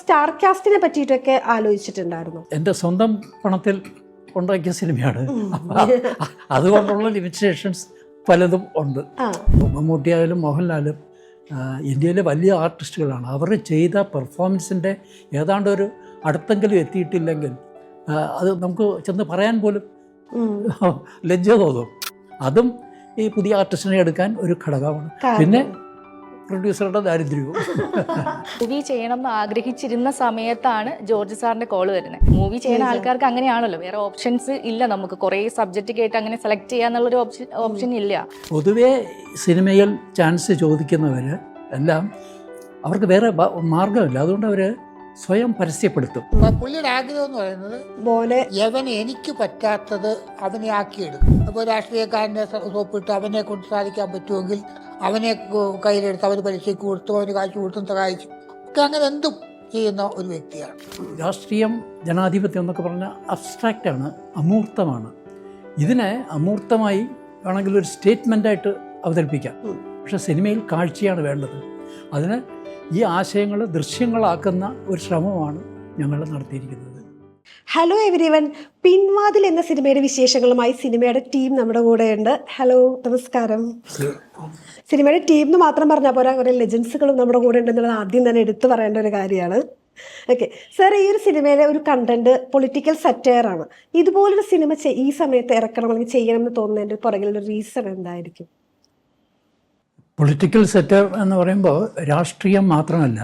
Star കാസ്റ്റിനെ പറ്റിയിട്ടൊക്കെ ആലോചിച്ചിട്ടുണ്ടായിരുന്നു? എൻ്റെ സ്വന്തം പണത്തിൽ ഉണ്ടാക്കിയ സിനിമയാണ്. അതുകൊണ്ടുള്ള ലിമിറ്റേഷൻസ് പലതും ഉണ്ട്. മമ്മൂട്ടിയായാലും മോഹൻലാലും ഇന്ത്യയിലെ വലിയ ആർട്ടിസ്റ്റുകളാണ്. അവർ ചെയ്ത പെർഫോമൻസിൻ്റെ ഏതാണ്ട് ഒരു അടുത്തെങ്കിലും എത്തിയിട്ടില്ലെങ്കിൽ അത് നമുക്ക് ചെന്ന് പറയാൻ പോലും ലജ്ജ തോന്നും. അതും ഈ പുതിയ ആർട്ടിസ്റ്റിനെ എടുക്കാൻ ഒരു ഘടകമാണ്. പിന്നെ പ്രൊഡ്യൂസറുടെ ദാരിദ്ര്യവും. മൂവി ചെയ്യണം എന്ന് ആഗ്രഹിച്ചിരുന്ന സമയത്താണ് ജോർജ് സാറിന്റെ കോള് വരുന്നത്. മൂവി ചെയ്യുന്ന ആൾക്കാർക്ക് അങ്ങനെയാണല്ലോ, വേറെ ഓപ്ഷൻസ് ഇല്ല. നമുക്ക് കുറേ സബ്ജക്റ്റ് കേട്ട് അങ്ങനെ സെലക്ട് ചെയ്യാന്നുള്ളൊരു ഓപ്ഷൻ ഇല്ല. പൊതുവേ സിനിമയിൽ ചാൻസ് ചോദിക്കുന്നവർ എല്ലാം അവർക്ക് വേറെ മാർഗമില്ല. അതുകൊണ്ട് അവർ സ്വയം പരസ്യപ്പെടുത്തും. പുള്ളിയുടെ ആഗ്രഹം എന്ന് പറയുന്നത് യവന് എനിക്ക് പറ്റാത്തത് അവനെ ആക്കിയെടുക്കും. അപ്പോൾ രാഷ്ട്രീയക്കാരനെ സോപ്പിട്ട് അവനെ കൊണ്ട് സാധിക്കാൻ പറ്റുമെങ്കിൽ അവനെ കയ്യിലെടുത്ത് അവന് പരീക്ഷയ്ക്ക് കൊടുത്തു, അവന് കാശ് കൊടുത്തും സഹായിച്ചു ഒക്കെ അങ്ങനെ എന്തും ചെയ്യുന്ന ഒരു വ്യക്തിയാണ്. രാഷ്ട്രീയം, ജനാധിപത്യം എന്നൊക്കെ പറഞ്ഞാൽ അബ്സ്ട്രാക്റ്റാണ്, അമൂർത്തമാണ്. ഇതിനെ അമൂർത്തമായി വേണമെങ്കിൽ ഒരു സ്റ്റേറ്റ്മെൻറ്റായിട്ട് അവതരിപ്പിക്കാം. പക്ഷേ സിനിമയിൽ കാഴ്ചയാണ് വേണ്ടത്. അതിന് ഈ ആശയങ്ങൾ ദൃശ്യങ്ങളാക്കുന്ന ഒരു ശ്രമമാണ് ഞങ്ങൾ നടത്തിയിരിക്കുന്നത്. ഹലോ എവരിവൺ, പിൻവാതിൽ എന്ന സിനിമയുടെ വിശേഷങ്ങളുമായി സിനിമയുടെ ടീം നമ്മുടെ കൂടെയുണ്ട്. ഹലോ, നമസ്കാരം. സിനിമയുടെ ടീം എന്ന് മാത്രം പറഞ്ഞാൽ പോരാ, കുറേ ലെജൻസുകളും നമ്മുടെ കൂടെ ഉണ്ടെന്നുള്ളത് ആദ്യം തന്നെ എടുത്തു പറയേണ്ട ഒരു കാര്യമാണ്. ഓക്കെ സാർ, ഈ ഒരു സിനിമയിലെ ഒരു കണ്ടന്റ് പൊളിറ്റിക്കൽ സറ്റയറാണ്. ഇതുപോലൊരു സിനിമ ഈ സമയത്ത് ഇറക്കണം അല്ലെങ്കിൽ ചെയ്യണം എന്ന് തോന്നുന്നതിൻ്റെ പുറകിലൊരു റീസൺ എന്തായിരിക്കും? പൊളിറ്റിക്കൽ സെറ്റർ എന്ന് പറയുമ്പോൾ രാഷ്ട്രീയം മാത്രമല്ല,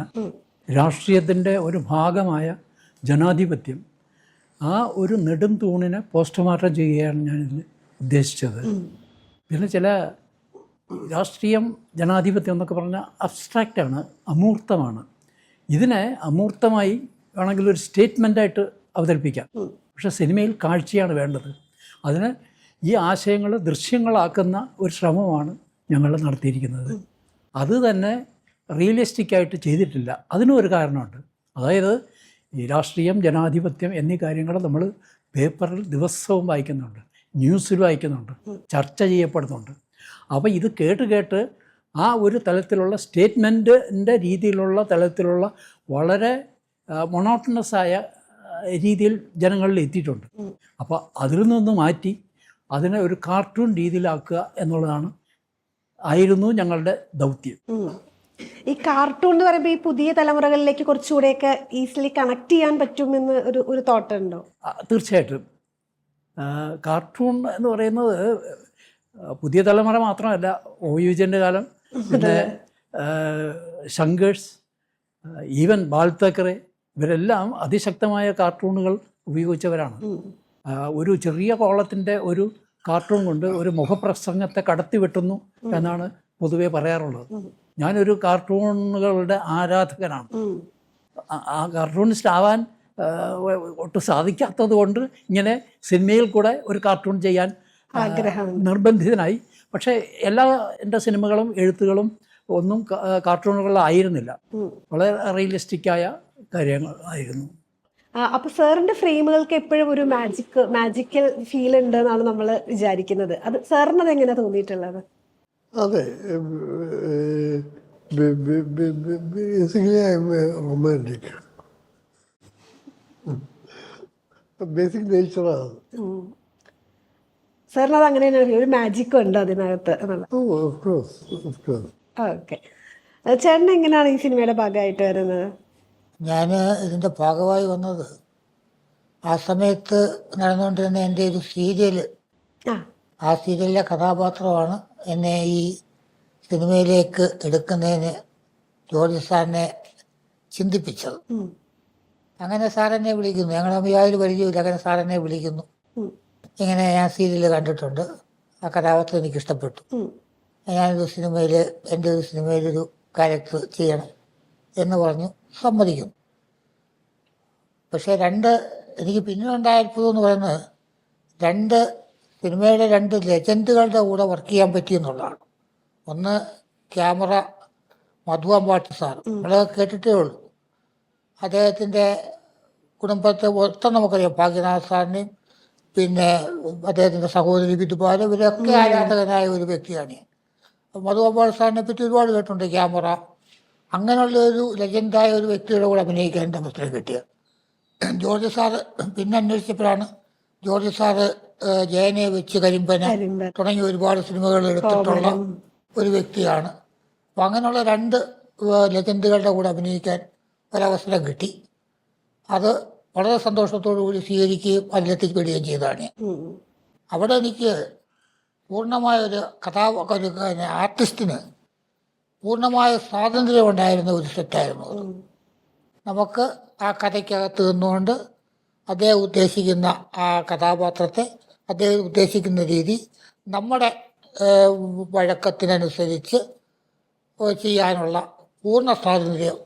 രാഷ്ട്രീയത്തിൻ്റെ ഒരു ഭാഗമായ ജനാധിപത്യം, ആ ഒരു നെടും തൂണിനെ പോസ്റ്റ്മോർട്ടം ചെയ്യുകയാണ് ഞാനിതിൽ ഉദ്ദേശിച്ചത്. പിന്നെ ചില രാഷ്ട്രീയം, ജനാധിപത്യം എന്നൊക്കെ പറഞ്ഞാൽ അബ്സ്ട്രാക്റ്റാണ്, അമൂർത്തമാണ്. ഇതിനെ അമൂർത്തമായി വേണമെങ്കിൽ ഒരു സ്റ്റേറ്റ്മെൻറ്റായിട്ട് അവതരിപ്പിക്കാം. പക്ഷേ സിനിമയിൽ കാഴ്ചയാണ് വേണ്ടത്. അതിന് ഈ ആശയങ്ങൾ ദൃശ്യങ്ങളാക്കുന്ന ഒരു ശ്രമമാണ് ഞങ്ങൾ നടത്തിയിരിക്കുന്നത്. അത് തന്നെ റിയലിസ്റ്റിക്കായിട്ട് ചെയ്തിട്ടില്ല. അതിനും ഒരു കാരണമുണ്ട്. അതായത് ഈ രാഷ്ട്രീയം, ജനാധിപത്യം എന്നീ കാര്യങ്ങൾ നമ്മൾ പേപ്പറിൽ ദിവസവും വായിക്കുന്നുണ്ട്, ന്യൂസിൽ വായിക്കുന്നുണ്ട്, ചർച്ച ചെയ്യപ്പെടുന്നുണ്ട്. അപ്പോൾ ഇത് കേട്ട് ആ ഒരു തലത്തിലുള്ള സ്റ്റേറ്റ്മെൻറ്റിൻ്റെ രീതിയിലുള്ള തലത്തിലുള്ള വളരെ മൊണോട്ടണസായ രീതിയിൽ ജനങ്ങളിൽ എത്തിയിട്ടുണ്ട്. അപ്പോൾ അതിൽ നിന്ന് മാറ്റി അതിനെ ഒരു കാർട്ടൂൺ രീതിയിലാക്കുക എന്നുള്ളതാണ് ആയിരുന്നു ഞങ്ങളുടെ ദൗത്യം. ഈ കാർട്ടൂൺ എന്ന് പറയുമ്പോൾ ഈ പുതിയ തലമുറകളിലേക്ക് കുറച്ചുകൂടെയൊക്കെ ഈസിലി കണക്ട് ചെയ്യാൻ പറ്റുമെന്ന് ഒരു തോട്ട് ഉണ്ടോ? തീർച്ചയായിട്ടും. കാർട്ടൂൺ എന്ന് പറയുന്നത് പുതിയ തലമുറ മാത്രമല്ല, ഓയുജൻ്റെ കാലം, പിന്നെ ശങ്കേഴ്സ്, ഈവൻ ബാൽ താക്കറെ, ഇവരെല്ലാം അതിശക്തമായ കാർട്ടൂണുകൾ ഉപയോഗിച്ചവരാണ്. ഒരു ചെറിയ കോളത്തിൻ്റെ ഒരു കാർട്ടൂൺ കൊണ്ട് ഒരു മുഖപ്രസംഗത്തെ കടത്തി വെട്ടുന്നു എന്നാണ് പൊതുവെ പറയാറുള്ളത്. ഞാനൊരു കാർട്ടൂണുകളുടെ ആരാധകനാണ്. ആ കാർട്ടൂണിസ്റ്റ് ആവാൻ ഒട്ടും സാധിക്കാത്തത് കൊണ്ട് ഇങ്ങനെ സിനിമയിൽ കൂടെ ഒരു കാർട്ടൂൺ ചെയ്യാൻ നിർബന്ധിതനായി. പക്ഷേ എൻ്റെ സിനിമകളും എഴുത്തുകളും ഒന്നും കാർട്ടൂണുകളായിരുന്നില്ല, വളരെ റിയലിസ്റ്റിക്കായ കാര്യങ്ങൾ ആയിരുന്നു. അപ്പോൾ സാറിൻ്റെ ഫ്രെയിമുകൾക്ക് എപ്പോഴും ഒരു മാജിക്കൽ ഫീൽ ഉണ്ട് എന്നാണ് നമ്മൾ വിചാരിക്കുന്നത്. അത് സാറിന് അത് എങ്ങനെയാണ് തോന്നിയിട്ടുള്ളത്? അതെ, റൊമാൻറ്റിക് ബേസിക് നേച്ചറാണ്. സാറിന് അത് അങ്ങനെ ഒരു മാജിക്കും ഉണ്ട് അതിനകത്ത്. ഓക്കെ, ചേട്ടൻ എങ്ങനെയാണ് ഈ സിനിമയുടെ ഭാഗമായിട്ട് വരുന്നത്? ഞാൻ ഇതിൻ്റെ ഭാഗമായി വന്നത് ആ സമയത്ത് നടന്നുകൊണ്ടിരുന്ന എൻ്റെ ഒരു സീരിയൽ, ആ സീരിയലിലെ കഥാപാത്രമാണ് എന്നെ ഈ സിനിമയിലേക്ക് എടുക്കുന്നതിന് ജോർജ് സാറിനെ ചിന്തിപ്പിച്ചത്. അങ്ങനെ സാറെന്നെ വിളിക്കുന്നു, ഞങ്ങൾ യാതൊരു പരിചയമില്ല, അങ്ങനെ സാറെന്നെ വിളിക്കുന്നു. ഇങ്ങനെ ഞാൻ സീരിയൽ കണ്ടിട്ടുണ്ട്, ആ കഥാപാത്രം എനിക്ക് ഇഷ്ടപ്പെട്ടു, ഞാനൊരു സിനിമയിൽ എൻ്റെ ഒരു സിനിമയിലൊരു ക്യാരക്ടർ ചെയ്യണം എന്ന് പറഞ്ഞു സമ്മതിക്കും. പക്ഷേ എനിക്ക് പിന്നീടുണ്ടായ അത്ഭുതം എന്ന് പറയുന്നത് സിനിമയുടെ 2 ലെജൻഡുകളുടെ കൂടെ വർക്ക് ചെയ്യാൻ പറ്റിയെന്നുള്ളതാണ്. ഒന്ന് ക്യാമറ മധു അമ്പാട്ട് സാർ, നമ്മളൊക്കെ കേട്ടിട്ടേ ഉള്ളൂ. അദ്ദേഹത്തിൻ്റെ കുടുംബത്തെ മൊത്തം നമുക്കറിയാം, ഭാഗ്യനാഥ് സാറിനെയും പിന്നെ അദ്ദേഹത്തിൻ്റെ സഹോദരി വിധുപാല, ഇവരൊക്കെ ആരാധകനായ ഒരു വ്യക്തിയാണ്. മധു അമ്പാട്ട് സാറിനെ പറ്റി ഒരുപാട് കേട്ടിട്ടുണ്ട്. ക്യാമറ, അങ്ങനെയുള്ള ഒരു ലെജൻഡായ ഒരു വ്യക്തിയുടെ കൂടെ അഭിനയിക്കാൻ എൻ്റെ അവസരം കിട്ടിയത്. ജോർജ് സാറ് പിന്നെ അന്വേഷിച്ചപ്പോഴാണ് ജോർജ് സാറ് ജയനെ വെച്ച് കരിമ്പന തുടങ്ങിയ ഒരുപാട് സിനിമകൾ എടുത്തിട്ടുള്ള ഒരു വ്യക്തിയാണ്. അപ്പം അങ്ങനെയുള്ള രണ്ട് ലെജൻഡുകളുടെ കൂടെ അഭിനയിക്കാൻ ഒരവസരം കിട്ടി. അത് വളരെ സന്തോഷത്തോടു കൂടി സ്വീകരിക്കുകയും അതിലെത്തിപ്പെടുകയും ചെയ്തതാണ് ഞാൻ. അവിടെ എനിക്ക് പൂർണ്ണമായ ഒരു ഒരു ആർട്ടിസ്റ്റിന് പൂർണ്ണമായ സ്വാതന്ത്ര്യം ഉണ്ടായിരുന്ന ഒരു സെറ്റായിരുന്നു അത്. നമുക്ക് ആ കഥയ്ക്കകത്ത് നിന്നുകൊണ്ട് അദ്ദേഹം ഉദ്ദേശിക്കുന്ന ആ കഥാപാത്രത്തെ അദ്ദേഹം ഉദ്ദേശിക്കുന്ന രീതി നമ്മുടെ വഴക്കത്തിനനുസരിച്ച് ചെയ്യാനുള്ള പൂർണ്ണ സ്വാതന്ത്ര്യം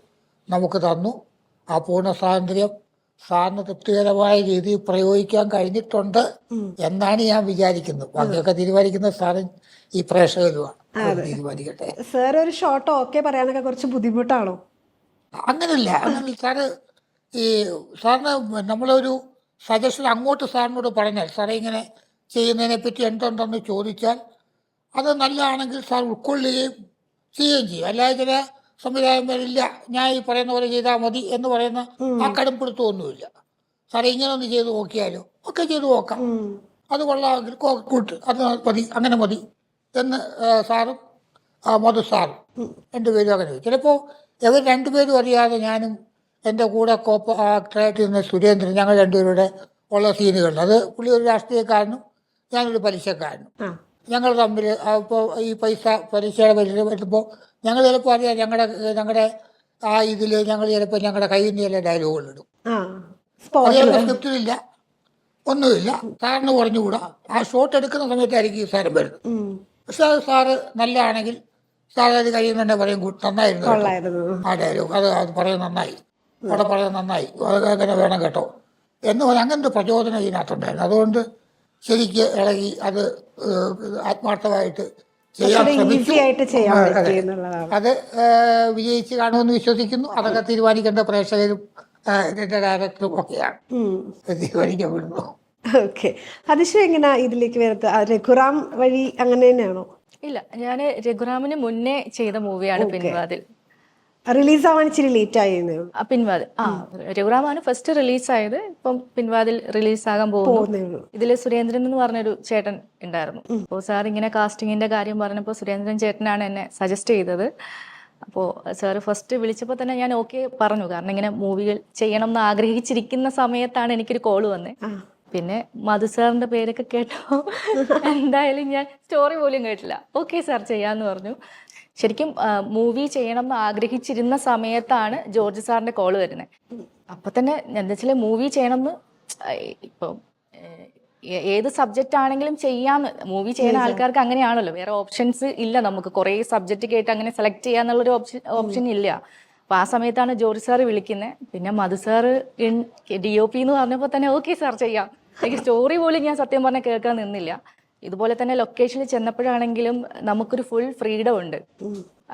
നമുക്ക് തന്നു. ആ പൂർണ്ണ സ്വാതന്ത്ര്യം സാറിന് തൃപ്തികരമായ രീതിയിൽ പ്രയോഗിക്കാൻ കഴിഞ്ഞിട്ടുണ്ട് എന്നാണ് ഞാൻ വിചാരിക്കുന്നത്. ബാക്കിയൊക്കെ തീരുമാനിക്കുന്ന സാറ് ഈ പ്രേക്ഷകരുമാണ് തീരുമാനിക്കട്ടെ. സാർ ഒരു ഷോട്ട് ഓക്കെ പറയാനൊക്കെ കുറച്ച് ബുദ്ധിമുട്ടാണോ? അങ്ങനെയല്ല സാറ് ഈ സാറിന് നമ്മളൊരു സജഷൻ അങ്ങോട്ട് സാറിനോട് പറഞ്ഞാൽ സാറേ ഇങ്ങനെ ചെയ്യുന്നതിനെ പറ്റി എന്തുണ്ടെന്ന് ചോദിച്ചാൽ അത് നല്ലതാണെങ്കിൽ സാർ ഉൾക്കൊള്ളുകയും ചെയ്യുകയും ചെയ്യും. അല്ലാതെ ചില സംവിധായകന്മാരില്ല ഞാൻ ഈ പറയുന്ന പോലെ ചെയ്താൽ മതി എന്ന് പറയുന്ന ആ കടുംപിടുത്തമൊന്നുമില്ല. സാറേ ഇങ്ങനെ ഒന്ന് ചെയ്ത് നോക്കിയാലോ, ഒക്കെ ചെയ്ത് നോക്കാം, അത് കൊള്ളാമെങ്കിൽ കൂട്ട്, അത് മതി, അങ്ങനെ മതി എന്ന് സാറും മധു സാറും രണ്ടുപേരും അങ്ങനെ. ചിലപ്പോൾ ഇവർ രണ്ടുപേരും അറിയാതെ ഞാനും എൻ്റെ കൂടെ ആക്ടറായിട്ടിരുന്ന സുരേന്ദ്രൻ ഞങ്ങൾ രണ്ടുപേരുടെ ഉള്ള സീനുകളുണ്ട്. അത് പുള്ളി ഒരു രാഷ്ട്രീയക്കാരനും ഞാനൊരു പലിശക്കാരനും. ഞങ്ങൾ തമ്മിൽ ഇപ്പോൾ ഈ പലിശയുടെ പലിശ വരുമ്പോൾ ഞങ്ങൾ ചിലപ്പോൾ അറിയാം ഞങ്ങളുടെ ആ ഇതിൽ ഞങ്ങൾ ചിലപ്പോൾ ഞങ്ങളുടെ കയ്യിൽ നിന്ന് ചില ഡയലോഗുകളിടും. ചിലപ്പോൾ സ്ക്രിപ്റ്റിലില്ല, ഒന്നുമില്ല, സാറിന് പറഞ്ഞുകൂടാ. ആ ഷോട്ട് എടുക്കുന്ന സമയത്തായിരിക്കും ഈ സാരം വരുന്നത്. പക്ഷെ അത് സാറ് നല്ലതാണെങ്കിൽ സാർ അത് കഴിയുന്ന തന്നെ പറയും നന്നായിരുന്നു ആ ഡയലോഗ്, അത് പറയുന്നത് നന്നായി, അവിടെ പറയുന്നത് നന്നായി, അതൊക്കെ അങ്ങനെ വേണം കേട്ടോ എന്ന് പറഞ്ഞാൽ അങ്ങനത്തെ പ്രചോദനം ഇതിനകത്തുണ്ടായിരുന്നു. അതുകൊണ്ട് ശരിക്ക് ഇളകി അത് ആത്മാർത്ഥമായിട്ട് ചെയ്യാൻ ശ്രമിച്ചു. അത് വിജയിച്ച് കാണുമെന്ന് വിശ്വസിക്കുന്നു. അതൊക്കെ തീരുമാനിക്കേണ്ട പ്രേക്ഷകരും ഇതിന്റെ ഡയറക്ടറും ഒക്കെയാണ് തീരുമാനിക്കപ്പെടുന്നു. ഓക്കെ, അതിശയം എങ്ങനെയാ ഇതിലേക്ക് വരുന്നത്? രഘുറാം വഴി അങ്ങനെ തന്നെയാണോ? ഇല്ല, ഞാൻ രഘുറാമിന് മുന്നേ ചെയ്ത മൂവിയാണ് പിൻവാതിൽ. റിലീസ് ആവാൻ ഇച്ചിരി ലേറ്റ് ആയിരുന്നു. പിൻവാതിൽ രഘുറാമാണ് ഫസ്റ്റ് റിലീസായത്. ഇപ്പം പിൻവാതിൽ റിലീസാകാൻ പോകുന്നു. ഇതിൽ സുരേന്ദ്രൻ എന്ന് പറഞ്ഞൊരു ചേട്ടൻ ഉണ്ടായിരുന്നു. അപ്പോൾ സാർ ഇങ്ങനെ കാസ്റ്റിങ്ങിന്റെ കാര്യം പറഞ്ഞപ്പോൾ സുരേന്ദ്രൻ ചേട്ടനാണ് എന്നെ സജസ്റ്റ് ചെയ്തത്. അപ്പോൾ സാറ് ഫസ്റ്റ് വിളിച്ചപ്പോൾ തന്നെ ഞാൻ ഓക്കെ പറഞ്ഞു. കാരണം ഇങ്ങനെ മൂവികൾ ചെയ്യണം എന്ന് ആഗ്രഹിച്ചിരിക്കുന്ന സമയത്താണ് എനിക്കൊരു കോള് വന്നത്. പിന്നെ മധു സാറിന്റെ പേരൊക്കെ കേട്ടോ എന്തായാലും ഞാൻ സ്റ്റോറി പോലും കേട്ടില്ല. ഓക്കെ സാർ ചെയ്യാന്ന് പറഞ്ഞു. ശരിക്കും മൂവി ചെയ്യണം എന്ന് ആഗ്രഹിച്ചിരുന്ന സമയത്താണ് ജോർജ് സാറിന്റെ കോള് വരുന്നത്. അപ്പൊ തന്നെ എന്താ വെച്ചാൽ മൂവി ചെയ്യണം എന്ന് ഇപ്പം ഏത് സബ്ജക്റ്റ് ആണെങ്കിലും ചെയ്യാന്ന്, മൂവി ചെയ്യുന്ന ആൾക്കാർക്ക് അങ്ങനെയാണല്ലോ, വേറെ ഓപ്ഷൻസ് ഇല്ല നമുക്ക്. കുറേ സബ്ജക്റ്റ് കേട്ട് അങ്ങനെ സെലക്ട് ചെയ്യാന്നുള്ളൊരു ഓപ്ഷൻ ഇല്ല. അപ്പൊ ആ സമയത്താണ് ജോർജ് സാറ് വിളിക്കുന്നത്. പിന്നെ മധു സാറ് DOP എന്ന് പറഞ്ഞപ്പോൾ തന്നെ ഓക്കെ സാർ ചെയ്യാം. എനിക്ക് സ്റ്റോറി പോലും ഞാൻ സത്യം പറഞ്ഞാൽ കേൾക്കാൻ നിന്നില്ല. ഇതുപോലെ തന്നെ ലൊക്കേഷനിൽ ചെന്നപ്പോഴാണെങ്കിലും നമുക്കൊരു ഫുൾ ഫ്രീഡം ഉണ്ട്.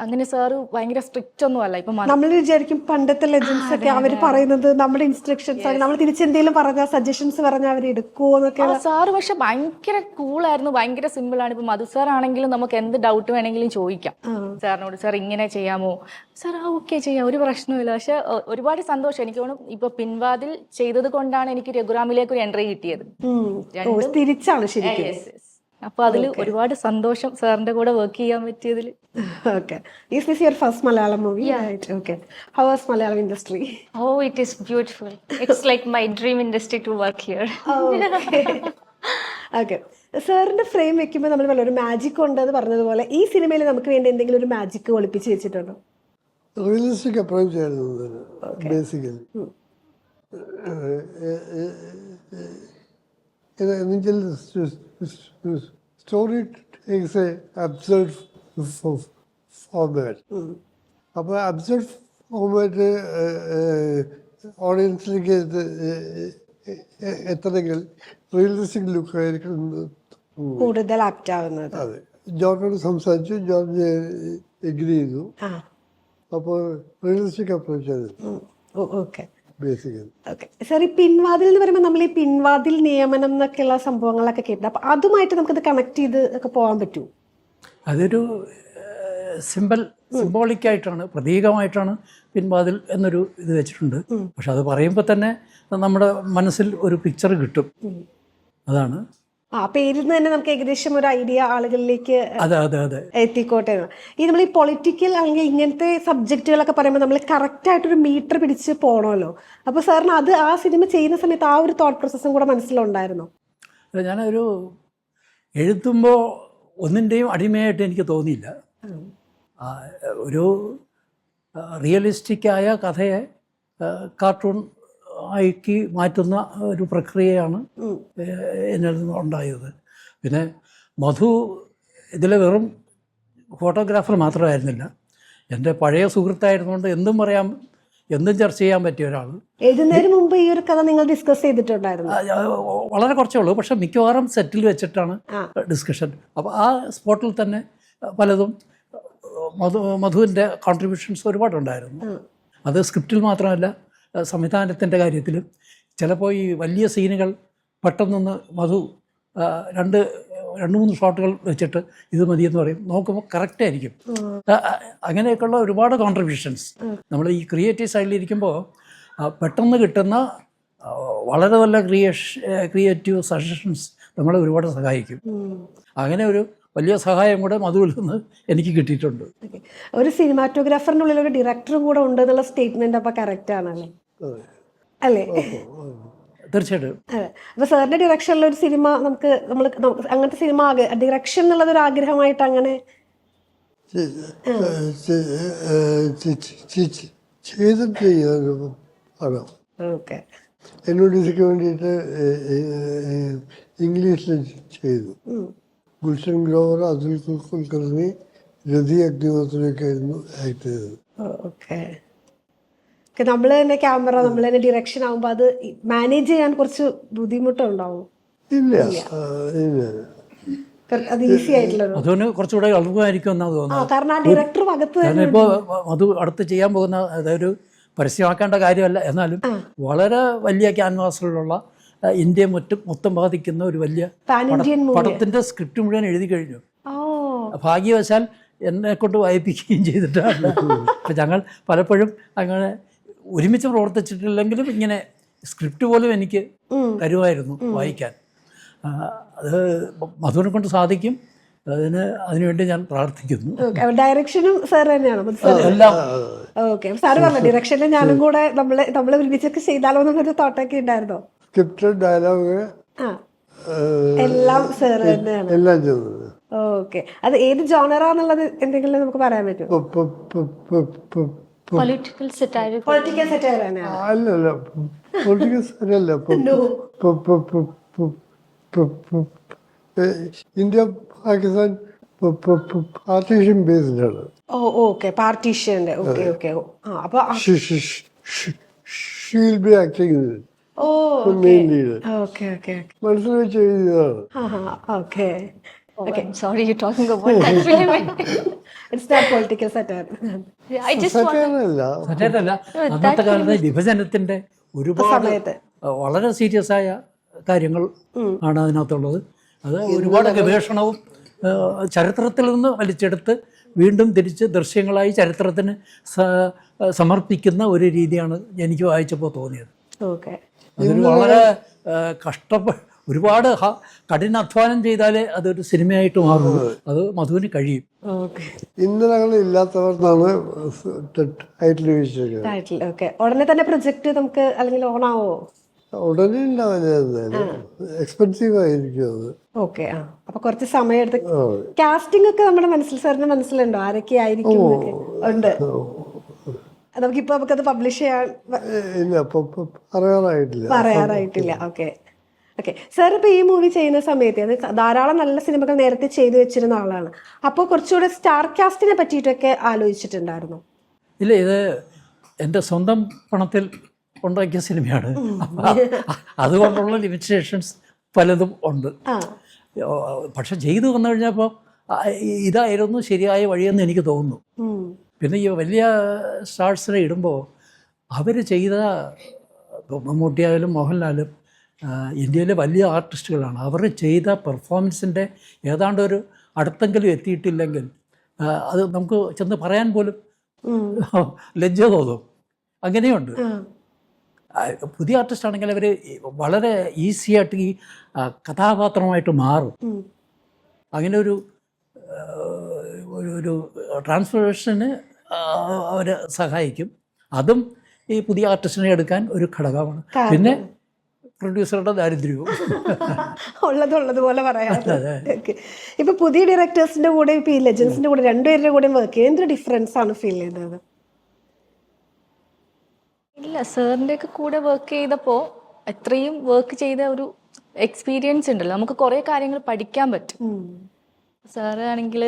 അങ്ങനെ സാറ് ഭയങ്കര സ്ട്രിക്റ്റ് ഒന്നും അല്ല. ഇപ്പൊ നമ്മൾ വിചാരിക്കും പണ്ടത്തെ ലെജൻസ് ഒക്കെ അവര് പറയുന്നത് നമ്മുടെ ഇൻസ്ട്രക്ഷൻസ് ആണ്, നമ്മൾ തിരിച്ചെന്തെങ്കിലും പറഞ്ഞാൽ സജഷൻസ് പറഞ്ഞാൽ അവർ എടുക്കുമോ എന്നൊക്കെ. സാറ് പക്ഷെ ഭയങ്കര കൂളായിരുന്നു, ഭയങ്കര സിമ്പിൾ ആണ്. ഇപ്പൊ മധു സാർ ആണെങ്കിലും നമുക്ക് എന്ത് ഡൗട്ട് വേണമെങ്കിലും ചോദിക്കാം സാറിനോട്. സാർ ഇങ്ങനെ ചെയ്യാമോ? സാർ ഓക്കെ ചെയ്യാം, ഒരു പ്രശ്നമില്ല. പക്ഷെ ഒരുപാട് സന്തോഷം എനിക്ക് തോന്നുന്നു. ഇപ്പൊ പിൻവാതിൽ ചെയ്തത് കൊണ്ടാണ് എനിക്ക് രഘുറാമിലേക്ക് ഒരു എൻട്രി കിട്ടിയത്. തിരിച്ചാണ് ശരിക്കും. അപ്പൊ അതിൽ ഒരുപാട് സന്തോഷം സാറിന്റെ കൂടെ വർക്ക് ചെയ്യാൻ പറ്റിയതിൽ. Okay. Is this your first Malayalam movie? Yeah. Right. Okay. How was Malayalam industry? Oh, it is beautiful. It's like my dream industry to work here. Okay. സാറിന്റെ ഫ്രെയിം വെക്കുമ്പോൾ നമ്മൾ പറഞ്ഞ ഒരു മാജിക് ഉണ്ടെന്ന് പറഞ്ഞതുപോലെ ഈ സിനിമയിൽ നമുക്ക് വേണ്ടി എന്തെങ്കിലും ഒരു മാജിക് ഒളിപ്പിച്ച് വെച്ചിട്ടുണ്ടോ? റിയലിസ്റ്റിക് അപ്രോച്ച് ആയിരുന്നു basically. Story takes a absurd format. അപ്പോൾ അബ്സർഡ് ഫോർമാറ്റ് ഓഡിയൻസിലേക്ക് എത്തണമെങ്കിൽ റിയലിസ്റ്റിക് ലുക്ക് ആയിരിക്കും കൂടുതൽ ആപ്റ്റ് ആവുന്നത്. അതെ, ജോർജോട് സംസാരിച്ചു, ജോർജ് എഗ്രി ചെയ്തു. അപ്പോൾ റിയലിസ്റ്റിക് അപ്രോച്ച് ആയിരുന്നു ബേസിക്കലി. ഓക്കെ സാർ, ഈ പിൻവാതിൽ എന്ന് പറയുമ്പോൾ നമ്മൾ ഈ പിൻവാതിൽ നിയമനം എന്നൊക്കെയുള്ള സംഭവങ്ങളൊക്കെ കേട്ടിട്ടുണ്ട്. അപ്പം അതുമായിട്ട് നമുക്കത് കണക്ട് ചെയ്ത് ഒക്കെ പോകാൻ പറ്റുമോ? അതൊരു സിംബോളിക്കായിട്ടാണ്, പ്രതീകമായിട്ടാണ് പിൻവാതിൽ എന്നൊരു ഇത് വെച്ചിട്ടുണ്ട്. പക്ഷെ അത് പറയുമ്പോൾ തന്നെ നമ്മുടെ മനസ്സിൽ ഒരു പിക്ചർ കിട്ടും. അതാണ് ആ പേരിൽ നിന്ന് തന്നെ നമുക്ക് ഏകദേശം ഒരു ഐഡിയ ആളുകളിലേക്ക് അതെ അതെ അതെ എത്തിക്കോട്ടെ. ഈ നമ്മൾ ഈ പൊളിറ്റിക്കൽ അല്ലെങ്കിൽ ഇങ്ങനത്തെ സബ്ജക്റ്റുകളൊക്കെ പറയുമ്പോൾ നമ്മൾ കറക്റ്റ് ആയിട്ടൊരു മീറ്റർ പിടിച്ച് പോകണമല്ലോ. അപ്പോൾ സാറിന് അത് ആ സിനിമ ചെയ്യുന്ന സമയത്ത് ആ ഒരു തോട്ട് പ്രോസസ്സും കൂടെ മനസ്സിലുണ്ടായിരുന്നു? ഞാനൊരു എഴുതുമ്പോൾ ഒന്നിൻ്റെയും അടിമയായിട്ട് എനിക്ക് തോന്നിയില്ല. ഒരു റിയലിസ്റ്റിക്കായ കഥയെ കാർട്ടൂൺ ആക്കി മാറ്റുന്ന ഒരു പ്രക്രിയയാണ് എന്നിൽ നിന്ന് ഉണ്ടായത്. പിന്നെ മധു ഇതിൽ വെറും ഫോട്ടോഗ്രാഫർ മാത്രമായിരുന്നില്ല, എൻ്റെ പഴയ സുഹൃത്തായിരുന്നുകൊണ്ട് എന്തും പറയാം, എന്തും ചർച്ച ചെയ്യാൻ പറ്റിയ ഒരാൾ. എഴുതുന്നതിന് മുമ്പ് ഈ ഒരു കഥ നിങ്ങൾ ഡിസ്കസ് ചെയ്തിട്ടുണ്ടായിരുന്നു? വളരെ കുറച്ചേ ഉള്ളൂ, പക്ഷെ മിക്കവാറും സെറ്റിൽ വെച്ചിട്ടാണ് ഡിസ്കഷൻ. അപ്പോൾ ആ സ്പോട്ടിൽ തന്നെ പലതും മധുവിൻ്റെ കോൺട്രിബ്യൂഷൻസ് ഒരുപാടുണ്ടായിരുന്നു. അത് സ്ക്രിപ്റ്റിൽ മാത്രമല്ല, സംവിധാനത്തിൻ്റെ കാര്യത്തിലും. ചിലപ്പോൾ ഈ വലിയ സീനുകൾ പെട്ടെന്നൊന്ന് മധു രണ്ട് മൂന്ന് ഷോട്ടുകൾ വെച്ചിട്ട് ഇത് മതിയെന്ന് പറയും, നോക്കുമ്പോൾ കറക്റ്റായിരിക്കും. അങ്ങനെയൊക്കെയുള്ള ഒരുപാട് കോൺട്രിബ്യൂഷൻസ് നമ്മൾ ഈ ക്രിയേറ്റീവ് സൈഡിലിരിക്കുമ്പോൾ പെട്ടെന്ന് കിട്ടുന്ന വളരെ നല്ല ക്രിയേറ്റീവ് സജഷൻസ് നമ്മളെ ഒരുപാട് സഹായിക്കും. അങ്ങനെ ഒരു വലിയ സഹായം കൂടെ മധുവിൽ നിന്ന് എനിക്ക് കിട്ടിയിട്ടുണ്ട്. ഒരു സിനിമാറ്റോഗ്രാഫറിൻ്റെ ഉള്ളിൽ ഒരു ഡയറക്ടറും കൂടെ ഉണ്ട് എന്നുള്ള സ്റ്റേറ്റ്മെന്റ് അപ്പോൾ കറക്റ്റ് ആണല്ലേ? അല്ലേ? തീർച്ചയായിട്ടും. അതെ. അപ്പോൾ സാറിൻ്റെ ഡിറക്ഷനിൽ ഒരു സിനിമ നമുക്ക് അങ്ങനത്തെ സിനിമ ഡിറക്ഷൻ എന്നുള്ളത് ഒരു ആഗ്രഹമായിട്ട് അങ്ങനെ പടം ഓക്കെ എന്നോട് ഇതൊക്കെ വേണ്ടിയിട്ട് ഇംഗ്ലീഷിൽ ചെയ്തു. ഗുൽഷൻ ഗ്രോവർ, അതുൽ കുൽക്കർണി, രതി അഗ്നിഹോത്രിയൊക്കെ ആയിരുന്നു ആക്ട് ചെയ്തത്. ഓക്കെ. നമ്മൾ തന്നെ ക്യാമറ, നമ്മൾ തന്നെ ഡിറക്ഷൻ ആകുമ്പോൾ അത് മാനേജ് ചെയ്യാൻ കുറച്ച് ബുദ്ധിമുട്ടുണ്ടാവും? ഇല്ല ഇല്ല, അത് ഈസി ആയിട്ടുള്ള അതിന് കുറച്ചുകൂടെ എളുപ്പമായിരിക്കും എന്നാണ് തോന്നുന്നത്. കാരണം ആ ഡയറക്ടർ അകത്ത് തന്നെ ഇപ്പോൾ അത് അടുത്ത് ചെയ്യാൻ പോകുന്ന അതൊരു പരസ്യമാക്കേണ്ട കാര്യമല്ല, എന്നാലും വളരെ വലിയ ക്യാൻവാസിലുള്ള ഇന്ത്യ മൊത്തം ബാധിക്കുന്ന ഒരു വലിയ പടത്തിന്റെ സ്ക്രിപ്റ്റ് മുഴുവൻ എഴുതി കഴിഞ്ഞു. ഭാഗ്യവശാൽ എന്നെ കൊണ്ട് വായിപ്പിക്കുകയും ചെയ്തിട്ടാണ്. അപ്പം ഞങ്ങൾ പലപ്പോഴും അങ്ങനെ ഒരുമിച്ച് പ്രവർത്തിച്ചിട്ടില്ലെങ്കിലും ഇങ്ങനെ സ്ക്രിപ്റ്റ് പോലും എനിക്ക് തരുമായിരുന്നു വായിക്കാൻ. അത് മധുവിനെ കൊണ്ട് സാധിക്കും. അതിനുവേണ്ടി ഞാൻ പ്രാർത്ഥിക്കുന്നു. ഡയറക്ഷനും സാർ തന്നെയാണ് എല്ലാം. ഓക്കെ. സാറ് പറഞ്ഞു ഡിറക്ഷനിൽ ഞാനും കൂടെ നമ്മളെ ഒരുമിച്ചൊക്കെ ചെയ്താലോ എന്നൊരു തോട്ടൊക്കെ ഉണ്ടായിരുന്നോ? സ്ക്രിപ്റ്റ്, ഡയലോഗ് എല്ലാം സാർ തന്നെയാണ് എല്ലാം ചെയ്തത്. ഓക്കെ. അത് ഏത് ജോണറാന്നുള്ളത് എന്തെങ്കിലും നമുക്ക് പറയാൻ പറ്റുമോ? Political satire. പൊളിറ്റിക്കൽ സെറ്റയർ തന്നെയാണ്? അല്ലല്ല, പൊളിറ്റിക്കൽ സാരല്ല. ഇന്ത്യ പാകിസ്ഥാൻ പാർട്ടീഷൻ ബേസ്ഡ് ആണ്. ഓക്കെ. പാർട്ടീഷന്റെ. Okay okay. അപ്പൊ she will be acting in it. Main lead. Okay okay. മനസ്സിൽ വെച്ച് എഴുതിയതാണ്. Okay. Okay, I'm sorry you're talking about that film. It's not political satire. I just want സത്യല്ല, അന്നത്തെ കാലത്ത് വിഭജനത്തിന്റെ ഒരുപാട് വളരെ സീരിയസ് ആയ കാര്യങ്ങൾ ആണ് അതിനകത്തുള്ളത്. അത് ഒരുപാട് ഗവേഷണവും ചരിത്രത്തിൽ നിന്ന് വലിച്ചെടുത്ത് വീണ്ടും തിരിച്ച് ദൃശ്യങ്ങളായി ചരിത്രത്തിന് സമർപ്പിക്കുന്ന ഒരു രീതിയാണ് എനിക്ക് വായിച്ചപ്പോൾ തോന്നിയത്. അതൊരു വളരെ ഒരുപാട് കഠിനാധ്വാനം ചെയ്താലേ അതൊരു സിനിമയായിട്ട് മാറുള്ളൂ. അത് മധുവിന് കഴിയും. ഇന്നലകൾ ഇല്ലാത്തവർന്നാണ് ടൈറ്റിൽ ഓക്കെ. ഉടനെ തന്നെ പ്രൊജക്ട് നമുക്ക് അല്ലെങ്കിൽ ഓണാവോ? ഉടനെ ഉണ്ടാവില്ല, എക്സ്പെൻസീവ് ആയിരിക്കും അത്. ഓക്കെ. അപ്പൊ കുറച്ച് സമയം എടുത്ത് കാസ്റ്റിംഗ് ഒക്കെ നമ്മുടെ സാറിന്റെ മനസ്സിലുണ്ടോ? ആരൊക്കെ ആയിരിക്കും? ഉണ്ട്. നമുക്കിപ്പോ നമുക്കത് പബ്ലിഷ് ചെയ്യാൻ പറയാറായിട്ടില്ല. Okay okay. സാർ ഇപ്പോൾ ഈ മൂവി ചെയ്യുന്ന സമയത്ത് അത് ധാരാളം നല്ല സിനിമകൾ നേരത്തെ ചെയ്തു വെച്ചിരുന്ന ആളാണ്. അപ്പോൾ കുറച്ചുകൂടെ സ്റ്റാർ കാസ്റ്റിനെ പറ്റിയിട്ടൊക്കെ ആലോചിച്ചിട്ടുണ്ടായിരുന്നു? ഇല്ല, ഇത് എൻ്റെ സ്വന്തം പണത്തിൽ ഉണ്ടാക്കിയ സിനിമയാണ്. അതുകൊണ്ടുള്ള ലിമിറ്റേഷൻസ് പലതും ഉണ്ട്. പക്ഷെ ചെയ്തു വന്നു കഴിഞ്ഞപ്പോൾ ഇതായിരുന്നു ശരിയായ വഴിയെന്ന് എനിക്ക് തോന്നുന്നു. പിന്നെ ഈ വലിയ സ്റ്റാർസിനെ ഇടുമ്പോൾ അവർ ചെയ്ത മമ്മൂട്ടിയായാലും മോഹൻലാലും ഇന്ത്യയിലെ വലിയ ആർട്ടിസ്റ്റുകളാണ്. അവർ ചെയ്ത പെർഫോമൻസിൻ്റെ ഏതാണ്ട് ഒരു അടുത്തെങ്കിലും എത്തിയിട്ടില്ലെങ്കിൽ അത് നമുക്ക് ചെന്ന് പറയാൻ പോലും ലജ്ജ തോന്നും. അങ്ങനെയുണ്ട്. പുതിയ ആർട്ടിസ്റ്റ് ആണെങ്കിൽ അവർ വളരെ ഈസി ആയിട്ട് ഈ കഥാപാത്രമായിട്ട് മാറും. അങ്ങനെ ഒരു ഒരു ട്രാൻസ്ഫോർമേഷന് അവരെ സഹായിക്കും. അതും ഈ പുതിയ ആർട്ടിസ്റ്റിനെ എടുക്കാൻ ഒരു ഘടകമാണ്. പിന്നെ പ്രൊഡ്യൂസറുടെ ദാരിദ്ര്യവും ഉള്ളതുപോലെ പറയാം. ഇപ്പൊ പുതിയ ഡയറക്ടേഴ്സിന്റെ കൂടെ ഇപ്പൊ ഈ ലെജൻസിന്റെ കൂടെ രണ്ടുപേരുടെ കൂടെ വർക്ക് ചെയ്യുന്നത് എന്തൊരു ഡിഫറൻസ് ആണ് ഫീൽ ചെയ്യുന്നത്? ഇല്ല, സാറിൻ്റെ ഒക്കെ കൂടെ വർക്ക് ചെയ്തപ്പോൾ അത്രയും വർക്ക് ചെയ്ത ഒരു എക്സ്പീരിയൻസ് ഉണ്ടല്ലോ, നമുക്ക് കുറേ കാര്യങ്ങൾ പഠിക്കാൻ പറ്റും. സാറ് ആണെങ്കിൽ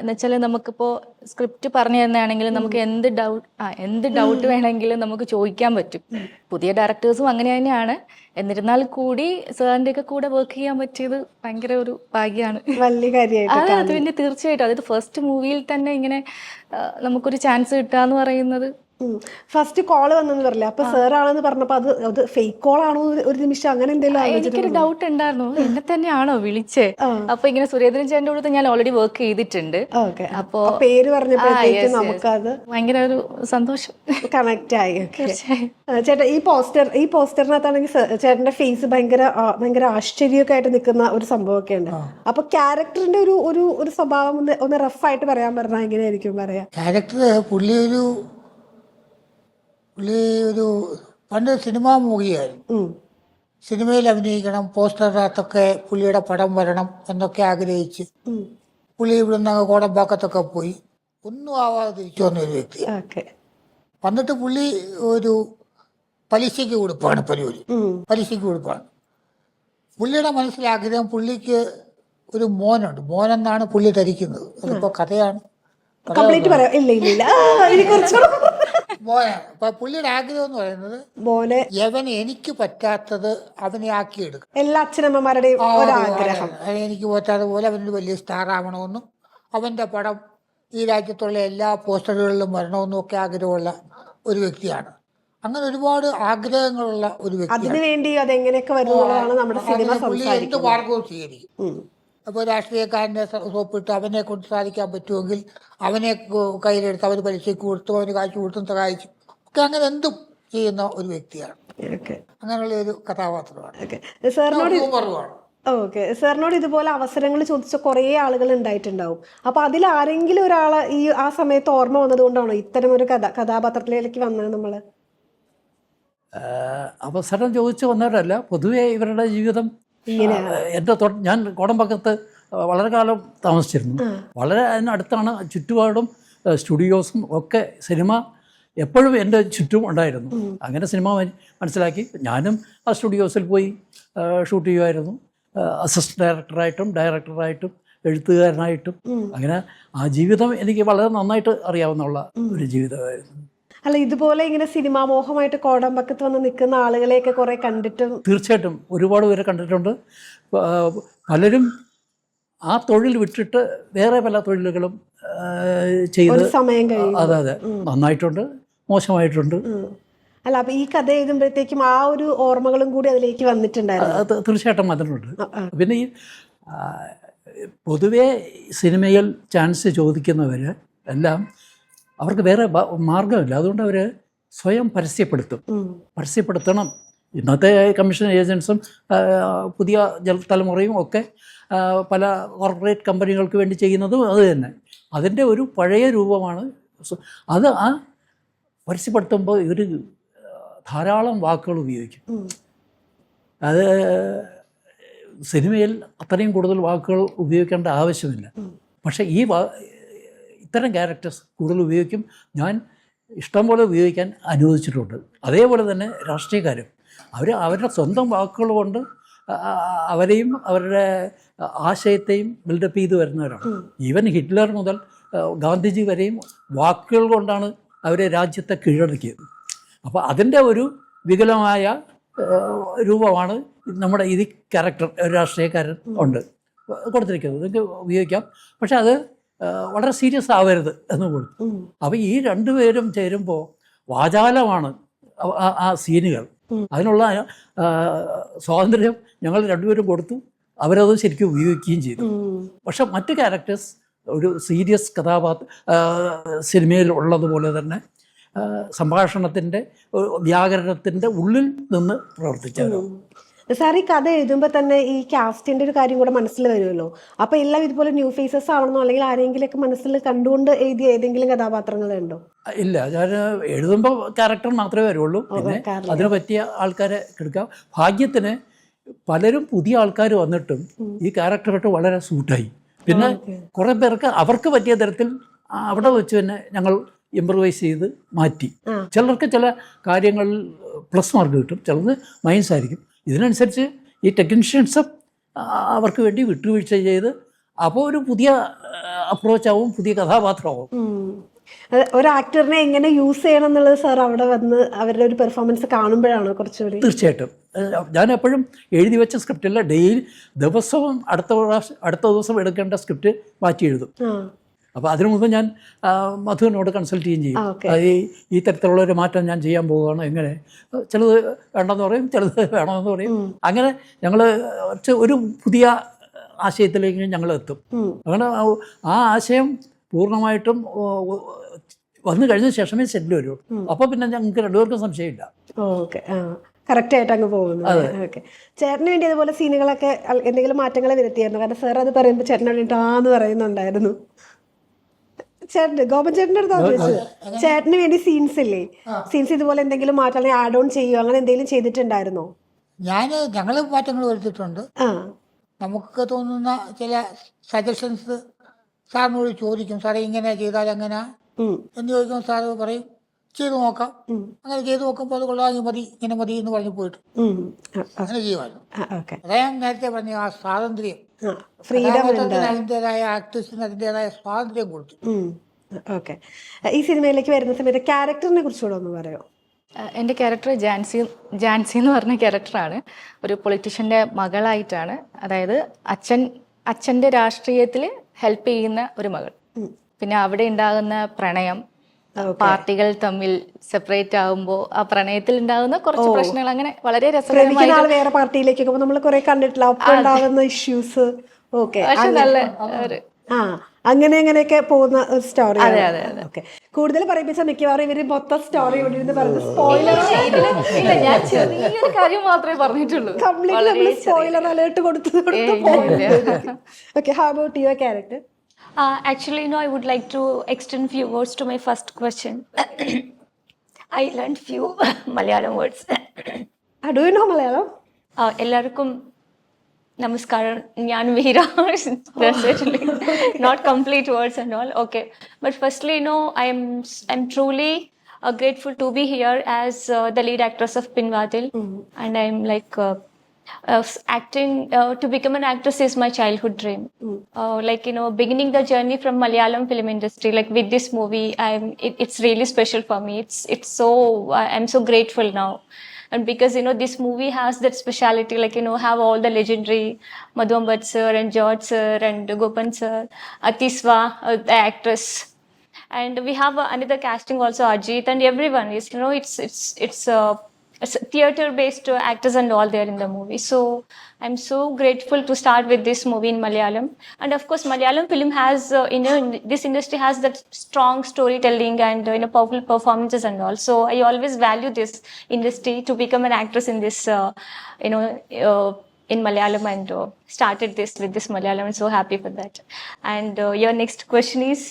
എന്നുവെച്ചാൽ നമുക്കിപ്പോൾ സ്ക്രിപ്റ്റ് പറഞ്ഞു തന്നെയാണെങ്കിൽ നമുക്ക് എന്ത് ഡൗട്ട് വേണമെങ്കിലും നമുക്ക് ചോദിക്കാൻ പറ്റും. പുതിയ ഡയറക്ടേഴ്സും അങ്ങനെ തന്നെയാണ്. എന്നിരുന്നാൽ കൂടി സാറിൻ്റെ ഒക്കെ കൂടെ വർക്ക് ചെയ്യാൻ പറ്റിയത് ഭയങ്കര ഒരു ഭാഗ്യമാണ്, വലിയ കാര്യമായിട്ട്. അത് പിന്നെ തീർച്ചയായിട്ടും അതായത് ഫസ്റ്റ് മൂവിയിൽ തന്നെ ഇങ്ങനെ നമുക്കൊരു ചാൻസ് കിട്ടുക എന്ന് പറയുന്നത്. ഫസ്റ്റ് കോള് വന്നെന്ന് പറഞ്ഞില്ല, അപ്പൊ സാർ ആണെന്ന് പറഞ്ഞപ്പോ അത് ഫേക്ക് കോൾ ആണോ ഒരു നിമിഷം അങ്ങനെ എന്തെങ്കിലും? എനിക്കൊരു ഡൗട്ട് ഉണ്ടായിരുന്നു, എന്നെ തന്നെയാണോ വിളിച്ചേ? അപ്പൊ ഇങ്ങനെ സുരേന്ദ്രൻ ചേട്ടൻ്റെ കൂടെ ഞാൻ ഓൾറെഡി വർക്ക് ചെയ്തിട്ടുണ്ട്. അപ്പൊ പേര് പറഞ്ഞപ്പോഴത്തേക്കും നമുക്കത് ഭയങ്കര ഒരു സന്തോഷം, കണക്ട് ആയി. ചേട്ടാ, ഈ പോസ്റ്ററിനകത്താണെങ്കിൽ ചേട്ടന്റെ ഫേസ് ഭയങ്കര ആശ്ചര്യമൊക്കെ ആയിട്ട് നിൽക്കുന്ന ഒരു സംഭവമൊക്കെ ഉണ്ട്. അപ്പൊ ക്യാരക്ടറിന്റെ ഒരു സ്വഭാവം ഒന്ന് റഫായിട്ട് പറയാൻ പറഞ്ഞാൽ എങ്ങനെയായിരിക്കും പറയാ? ക്യാരക്ടർ പുള്ളി ഒരു പണ്ട് സിനിമാ മൂവിയായിരുന്നു. സിനിമയിൽ അഭിനയിക്കണം, പോസ്റ്ററിനകത്തൊക്കെ പുള്ളിയുടെ പടം വരണം എന്നൊക്കെ ആഗ്രഹിച്ച് പുള്ളി ഇവിടുന്ന് കോടമ്പാക്കത്തൊക്കെ പോയി ഒന്നും ആവാതെ തിരിച്ചു വന്നൊരു വ്യക്തി. വന്നിട്ട് പുള്ളി ഒരു പലിശയ്ക്ക് കൊടുപ്പാണ് പരിപാടി, പലിശയ്ക്ക് കൊടുപ്പാണ്. പുള്ളിയുടെ മനസ്സിലാഗ്രഹം, പുള്ളിക്ക് ഒരു മോനുണ്ട്, മോനെന്നാണ് പുള്ളി ധരിക്കുന്നത്. അതിപ്പോൾ കഥയാണ്, മോനാണ്. അപ്പൊ പുള്ളിയുടെ ആഗ്രഹം എന്ന് പറയുന്നത് യവന് എനിക്ക് പറ്റാത്തത് അവനെ ആക്കിയെടുക്കും. എല്ലാ അച്ഛനമ്മമാരുടെയും ആഗ്രഹം. എനിക്ക് പറ്റാത്ത പോലെ അവനൊരു വലിയ സ്റ്റാർ ആവണമെന്നും അവന്റെ പടം ഈ രാജ്യത്തുള്ള എല്ലാ പോസ്റ്ററുകളിലും വരണമെന്നും ഒക്കെ ആഗ്രഹമുള്ള ഒരു വ്യക്തിയാണ്. അങ്ങനെ ഒരുപാട് ആഗ്രഹങ്ങളുള്ള ഒരു വ്യക്തി. അതിനുവേണ്ടി അതെങ്ങനെയൊക്കെ വരുന്നതാണ് നമ്മുടെ സിനിമ. പുള്ളി എന്ത് മാർഗവും സ്വീകരിക്കും. അപ്പോൾ രാഷ്ട്രീയക്കാരനെ സോപ്പിട്ട് അവനെ കൊണ്ട് സാധിക്കാൻ പറ്റുമെങ്കിൽ അവനെ കയ്യിലെടുത്ത് അവന് പലിശയ്ക്ക് കൊടുത്തും അവന് കാശ് കൊടുത്തും സഹായിച്ചും ഒക്കെ അങ്ങനെ എന്തും ചെയ്യുന്ന ഒരു വ്യക്തിയാണ്. അങ്ങനെയുള്ള ഒരു കഥാപാത്രമാണ്. സാറിനോട് ഇതുപോലെ അവസരങ്ങൾ ചോദിച്ച കുറേ ആളുകൾ ഉണ്ടായിട്ടുണ്ടാവും. അപ്പൊ അതിൽ ആരെങ്കിലും ഒരാളെ ആ സമയത്ത് ഓർമ്മ വന്നതുകൊണ്ടാണോ ഇത്തരം ഒരു കഥാപാത്രത്തിലേക്ക് വന്നത്? നമ്മള് അവസരം ചോദിച്ചു വന്നവരല്ല, പൊതുവെ ഇവരുടെ ജീവിതം എൻ്റെ ഞാൻ കോടമ്പാക്കത്ത് വളരെ കാലം താമസിച്ചിരുന്നു. വളരെ അതിനടുത്താണ് ചുറ്റുപാടും സ്റ്റുഡിയോസും ഒക്കെ. സിനിമ എപ്പോഴും എൻ്റെ ചുറ്റും ഉണ്ടായിരുന്നു. അങ്ങനെ സിനിമ മനസ്സിലാക്കി ഞാനും ആ സ്റ്റുഡിയോസിൽ പോയി ഷൂട്ട് ചെയ്യുമായിരുന്നു. അസിസ്റ്റന്റ് ഡയറക്ടറായിട്ടും എഴുത്തുകാരനായിട്ടും. അങ്ങനെ ആ ജീവിതം എനിക്ക് വളരെ നന്നായിട്ട് അറിയാവുന്ന ഒരു ജീവിതമായിരുന്നു. അല്ല, ഇതുപോലെ ഇങ്ങനെ സിനിമാ മോഹമായിട്ട് കോടമ്പക്കത്ത് വന്ന് നിൽക്കുന്ന ആളുകളെയൊക്കെ കുറെ കണ്ടിട്ടും? തീർച്ചയായിട്ടും ഒരുപാട് പേരെ കണ്ടിട്ടുണ്ട്. പലരും ആ തൊഴിൽ വിട്ടിട്ട് വേറെ പല തൊഴിലുകളും ചെയ്ത് സമയം കഴിയും. അതെ, നന്നായിട്ടുണ്ട്, മോശമായിട്ടുണ്ട്. അല്ല, അപ്പൊ ഈ കഥ എഴുതുമ്പോഴത്തേക്കും ആ ഒരു ഓർമ്മകളും കൂടി അതിലേക്ക് വന്നിട്ടുണ്ടായിരുന്നു? തീർച്ചയായിട്ടും വന്നിട്ടുണ്ട്. പിന്നെ ഈ പൊതുവെ സിനിമയിൽ ചാൻസ് ചോദിക്കുന്നവർ എല്ലാം അവർക്ക് വേറെ മാർഗമില്ല. അതുകൊണ്ട് അവർ സ്വയം പരസ്യപ്പെടുത്തണം. ഇന്നത്തെ കമ്മീഷൻ ഏജൻസും പുതിയ തലമുറയും ഒക്കെ പല കോർപ്പറേറ്റ് കമ്പനികൾക്ക് വേണ്ടി ചെയ്യുന്നതും അത് തന്നെ. അതിൻ്റെ ഒരു പഴയ രൂപമാണ് അത്. ആ പരസ്യപ്പെടുത്തുമ്പോൾ ഇവർ ധാരാളം വാക്കുകൾ ഉപയോഗിക്കും. അത് സിനിമയിൽ അത്രയും കൂടുതൽ വാക്കുകൾ ഉപയോഗിക്കേണ്ട ആവശ്യമില്ല. പക്ഷേ ഇത്തരം ക്യാരക്ടേഴ്സ് കൂടുതൽ ഉപയോഗിക്കും. ഞാൻ ഇഷ്ടം പോലെ ഉപയോഗിക്കാൻ അനുവദിച്ചിട്ടുണ്ട്. അതേപോലെ തന്നെ രാഷ്ട്രീയക്കാരും അവരുടെ സ്വന്തം വാക്കുകൾ കൊണ്ട് അവരെയും അവരുടെ ആശയത്തെയും ബിൽഡപ്പ് ചെയ്ത് വരുന്നവരാണ്. ഈവൻ ഹിറ്റ്ലർ മുതൽ ഗാന്ധിജി വരെയും വാക്കുകൾ കൊണ്ടാണ് അവരെ രാജ്യത്തെ കീഴടക്കിയത്. അപ്പോൾ അതിൻ്റെ ഒരു വികലമായ രൂപമാണ് നമ്മുടെ ഈ ക്യാരക്ടർ. ഒരു രാഷ്ട്രീയക്കാരൻ ഉണ്ട് കൊടുത്തിരിക്കുന്നത്. ഇതൊക്കെ ഉപയോഗിക്കാം, പക്ഷെ അത് വളരെ സീരിയസ് ആവരുത് എന്ന് കൊടുത്തു. അപ്പോൾ ഈ രണ്ടുപേരും ചേരുമ്പോൾ വാചാലമാണ് ആ സീനുകൾ. അതിനുള്ള സ്വാതന്ത്ര്യം ഞങ്ങൾ രണ്ടുപേരും കൊടുത്തു. അവരത് ശരിക്കും ഉപയോഗിക്കുകയും ചെയ്തു. പക്ഷെ മറ്റ് ക്യാരക്ടേഴ്സ് ഒരു സീരിയസ് സിനിമയിൽ ഉള്ളതുപോലെ തന്നെ സംഭാഷണത്തിൻ്റെ വ്യാകരണത്തിൻ്റെ ഉള്ളിൽ നിന്ന് പ്രവർത്തിച്ചവരാണ്. സാർ ഈ കഥ എഴുതുമ്പോൾ തന്നെ ഈ കാസ്റ്റിന്റെ ഒരു കാര്യം കൂടെ മനസ്സിൽ വരുമല്ലോ. അപ്പൊ എല്ലാം ഇതുപോലെ ന്യൂ ഫേസസ് ആവണമെന്നോ അല്ലെങ്കിൽ ആരെങ്കിലുമൊക്കെ മനസ്സിൽ കണ്ടുകൊണ്ട് എഴുതിയ ഏതെങ്കിലും കഥാപാത്രങ്ങളുണ്ടോ? ഇല്ല, ഞാൻ എഴുതുമ്പോൾ ക്യാരക്ടർ മാത്രമേ വരുള്ളൂ. പിന്നെ അതിന് പറ്റിയ ആൾക്കാരെ എടുക്കാം. ഭാഗ്യത്തിന് പലരും പുതിയ ആൾക്കാർ വന്നിട്ടും ഈ ക്യാരക്ടറായിട്ട് വളരെ സൂട്ടായി. പിന്നെ കുറേ പേർക്ക് അവർക്ക് പറ്റിയ തരത്തിൽ അവിടെ വെച്ച് തന്നെ ഞങ്ങൾ ഇംപ്രവൈസ് ചെയ്ത് മാറ്റി. ചിലർക്ക് ചില കാര്യങ്ങളിൽ പ്ലസ് മാർക്ക് കിട്ടും, ചിലത് മൈനസ് ആയിരിക്കും. ഇതിനനുസരിച്ച് ഈ ടെക്നീഷ്യൻസും അവർക്ക് വേണ്ടി വിട്ടുവീഴ്ച ചെയ്ത് അപ്പോൾ ഒരു പുതിയ അപ്രോച്ചാവും, പുതിയ കഥാപാത്രമാവും. ഒരു ആക്ടറിനെ എങ്ങനെ യൂസ് ചെയ്യണം എന്നുള്ളത് സാർ അവിടെ വന്ന് അവരുടെ ഒരു പെർഫോമൻസ് കാണുമ്പോഴാണ് കുറച്ചുകൂടി. തീർച്ചയായിട്ടും ഞാൻ എപ്പോഴും എഴുതി വെച്ച സ്ക്രിപ്റ്റല്ല, ഡെയിലി ദിവസവും അടുത്ത ദിവസം എടുക്കേണ്ട സ്ക്രിപ്റ്റ് മാറ്റി എഴുതും. അപ്പോൾ അതിനു മുമ്പ് ഞാൻ മധുവിനോട് കൺസൾട്ട് ചെയ്യും. ഈ തരത്തിലുള്ള ഒരു മാറ്റം ഞാൻ ചെയ്യാൻ പോവുകയാണ്, എങ്ങനെ ചിലത് വേണ്ടെന്ന് പറയും, ചിലത് വേണമെന്ന് പറയും. അങ്ങനെ ഞങ്ങൾ ഒരു പുതിയ ആശയത്തിലേക്ക് ഞങ്ങൾ എത്തും. അങ്ങനെ ആ ആശയം പൂർണ്ണമായിട്ടും വന്നു കഴിഞ്ഞ ശേഷമേ സെറ്റിൽ വരുള്ളൂ. അപ്പോൾ പിന്നെ ഞങ്ങൾക്ക് രണ്ടുപേർക്കും സംശയമില്ല. ഓക്കെ, കറക്റ്റ് ആയിട്ട് അങ്ങ് പോകുന്നു. ഓക്കെ, ചേട്ടന് വേണ്ടി അതുപോലെ സീനുകളൊക്കെ എന്തെങ്കിലും മാറ്റങ്ങൾ വരുത്തിയായിരുന്നു? കാരണം സാർ അത് പറയുമ്പോൾ ചേട്ടനോട് വേണ്ടിട്ടാന്ന് പറയുന്നുണ്ടായിരുന്നു. ചേട്ടന് ഗോപൻ ചേട്ടൻ്റെ അടുത്താണ് ചോദിച്ചത്. ചേട്ടന് വേണ്ടി സീൻസ് ഇല്ലേ, സീൻസ് ഇതുപോലെ എന്തെങ്കിലും മാറ്റം ആഡ് ഓൺ ചെയ്യുമോ, അങ്ങനെ എന്തെങ്കിലും ചെയ്തിട്ടുണ്ടായിരുന്നോ? ഞങ്ങൾ മാറ്റങ്ങൾ വരുത്തിയിട്ടുണ്ട്. നമുക്ക് തോന്നുന്ന ചില സജഷൻസ് സാറിനോട് ചോദിക്കും. സാറേ ഇങ്ങനെ ചെയ്താൽ എങ്ങനെ എന്ന് ചോദിക്കുമ്പോൾ സാറ് പറയും ചെയ്തു നോക്കാം. അങ്ങനെ ചെയ്തു നോക്കുമ്പോൾ അത് കൊള്ളാമെങ്കിൽ മതി, ഇങ്ങനെ മതി എന്ന് പറഞ്ഞു പോയിട്ട് അങ്ങനെ ചെയ്യുമായിരുന്നു. അതാ ഞാൻ നേരത്തെ പറഞ്ഞ ആ സ്വാതന്ത്ര്യം, അതിൻ്റെതായ ആക്ടേഴ്സിന് അതിൻ്റെതായ സ്വാതന്ത്ര്യം കൊടുത്തു. ഓക്കെ, ഈ സിനിമയിലേക്ക് വരുന്ന സമയത്ത് ക്യാരക്ടറിനെ കുറിച്ചുകൂടെ ഒന്ന് പറയോ? എൻ്റെ ക്യാരക്ടർ ജാൻസി എന്ന് പറഞ്ഞ ക്യാരക്ടറാണ്. ഒരു പൊളിറ്റീഷ്യൻ്റെ മകളായിട്ടാണ്. അതായത് അച്ഛൻ്റെ രാഷ്ട്രീയത്തിൽ ഹെൽപ്പ് ചെയ്യുന്ന ഒരു മകൾ. പിന്നെ അവിടെ ഉണ്ടാകുന്ന പ്രണയം, പാർട്ടികൾ തമ്മിൽ സെപ്പറേറ്റ് ആകുമ്പോൾ ആ പ്രണയത്തിൽ ഉണ്ടാകുന്ന കുറച്ച് പ്രശ്നങ്ങൾ, അങ്ങനെ വളരെ രസകരമായി വേറെ പാർട്ടിയിലേക്ക് നമ്മൾ കുറെ കണ്ടിട്ടില്ല ഒപ്പം ഉണ്ടാകുന്ന ഇഷ്യൂസ്. ഓക്കെ, നല്ല അങ്ങനെ അങ്ങനെയൊക്കെ പോകുന്ന ഒരു സ്റ്റോറി. ഓക്കെ, കൂടുതൽ പറയിപ്പിച്ച മിക്കവാറും ഇവര് മൊത്തം സ്റ്റോറി ഇവിടെ പറയുന്നത് സ്പോയിലർ. ഞാൻ ചെറിയൊരു കാര്യം മാത്രമേ പറഞ്ഞിട്ടുള്ളൂ. കംപ്ലീറ്റ് സ്പോയിലർ അലേർട്ട് കൊടുത്തു. Okay, how about your character? Actually, I would like to extend few words to my first question. I learned few Malayalam words. Do you know Malayalam? Ellarkum namaskaram, njan veera. That's certainly not complete words and all. Okay, but firstly, I'm truly grateful to be here as the lead actress of Pinvadil, and I'm like. Acting to become an actress is my childhood dream. Beginning the journey from Malayalam film industry, like with this movie, it's really special for me. It's so I'm so grateful now, and because this movie has that speciality, have all the legendary Madhu Ambat sir and George sir and Gopan sir, Atiswa, the actress, and we have another casting also, Ajit, and everyone is it's theatre-based actors and all there in the movie. So I'm so grateful to start with this movie in Malayalam. And of course, Malayalam film has, this industry has that strong storytelling and powerful performances and all. So I always value this industry to become an actress in this, in Malayalam, and started this with this Malayalam. I'm so happy for that. And your next question is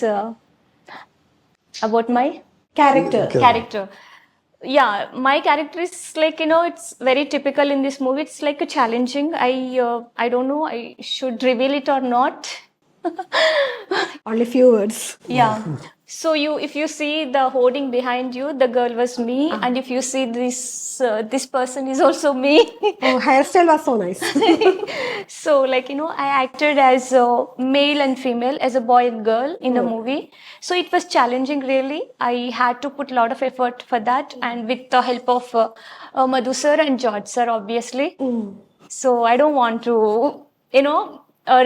about my character. Yeah, my character is like, it's very typical in this movie. It's like a challenging. I don't know, I should reveal it or not. Only few words. Yeah. So if you see the hoarding behind you, the girl was me. And if you see this person is also me. Oh, hairstyle was so nice. So I acted as a male and female, as a boy and girl in the movie. So it was challenging really. I had to put a lot of effort for that, and with the help of Madhu sir and George sir, obviously. So I don't want to,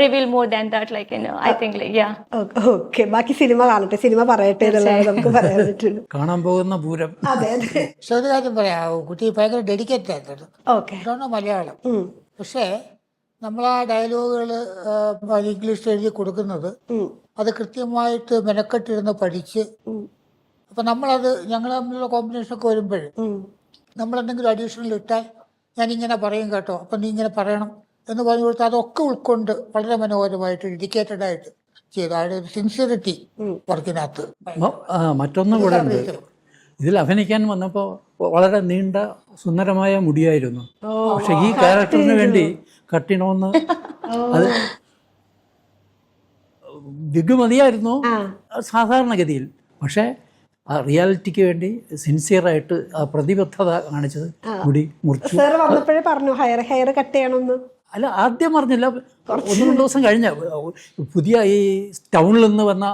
reveal more than that, I think, yeah. Okay, ബാക്കി cinema കാണട്ടെ, cinema പറയട്ടെ എന്നുള്ളത് നമുക്ക് പറയാൻ പറ്റുള്ളൂ. കാണാൻ പോകുന്ന പൂരം. അതെ. പക്ഷെ ഒരു കാര്യം പറയാം, കുട്ടി ഭയങ്കര ഡെഡിക്കേറ്റഡ് ആയിരുന്നു. ഓക്കെ, മലയാളം. പക്ഷേ നമ്മൾ ആ ഡയലോഗുകൾ ഇംഗ്ലീഷിൽ എഴുതി കൊടുക്കുന്നത് അത് കൃത്യമായിട്ട് മെനക്കെട്ടിരുന്ന് പഠിച്ച് അപ്പം നമ്മളത് ഞങ്ങൾ തമ്മിലുള്ള കോമ്പിനേഷനൊക്കെ വരുമ്പോൾ നമ്മളെന്തെങ്കിലും അഡീഷണൽ ഇട്ടാൽ ഞാനിങ്ങനെ പറയും കേട്ടോ, അപ്പം നീ ഇങ്ങനെ പറയണം എന്ന് പറഞ്ഞു കൊടുത്താൽ അതൊക്കെ ഉൾക്കൊണ്ട് വളരെ മനോഹരമായിട്ട് ഡെഡിക്കേറ്റഡ് ആയിട്ട് ചെയ്തു. അവിടെ ഒരു സിൻസിയറിറ്റി വർക്കിനകത്ത്. മറ്റൊന്നും കൂടെ ഉണ്ട്, ഇതിൽ അഭിനയിക്കാൻ വന്നപ്പോൾ വളരെ നീണ്ട സുന്ദരമായ മുടിയായിരുന്നു. പക്ഷെ ഈ ക്യാരക്ടറിന് വേണ്ടി കട്ടിണമെന്ന് അത് വിഗ് മതിയായിരുന്നു സാധാരണഗതിയിൽ. പക്ഷേ ആ റിയാലിറ്റിക്ക് വേണ്ടി സിൻസിയറായിട്ട് ആ പ്രതിബദ്ധത കാണിച്ചത് മുടി മുറിച്ചു. സാർ വന്നപ്പോഴേ പറഞ്ഞു ഹെയർ കട്ട് ചെയ്യണമെന്ന്. അല്ല, ആദ്യം പറഞ്ഞില്ല, ഒന്ന് 2 ദിവസം കഴിഞ്ഞ പുതിയ ഈ ടൗണിൽ നിന്ന് വന്ന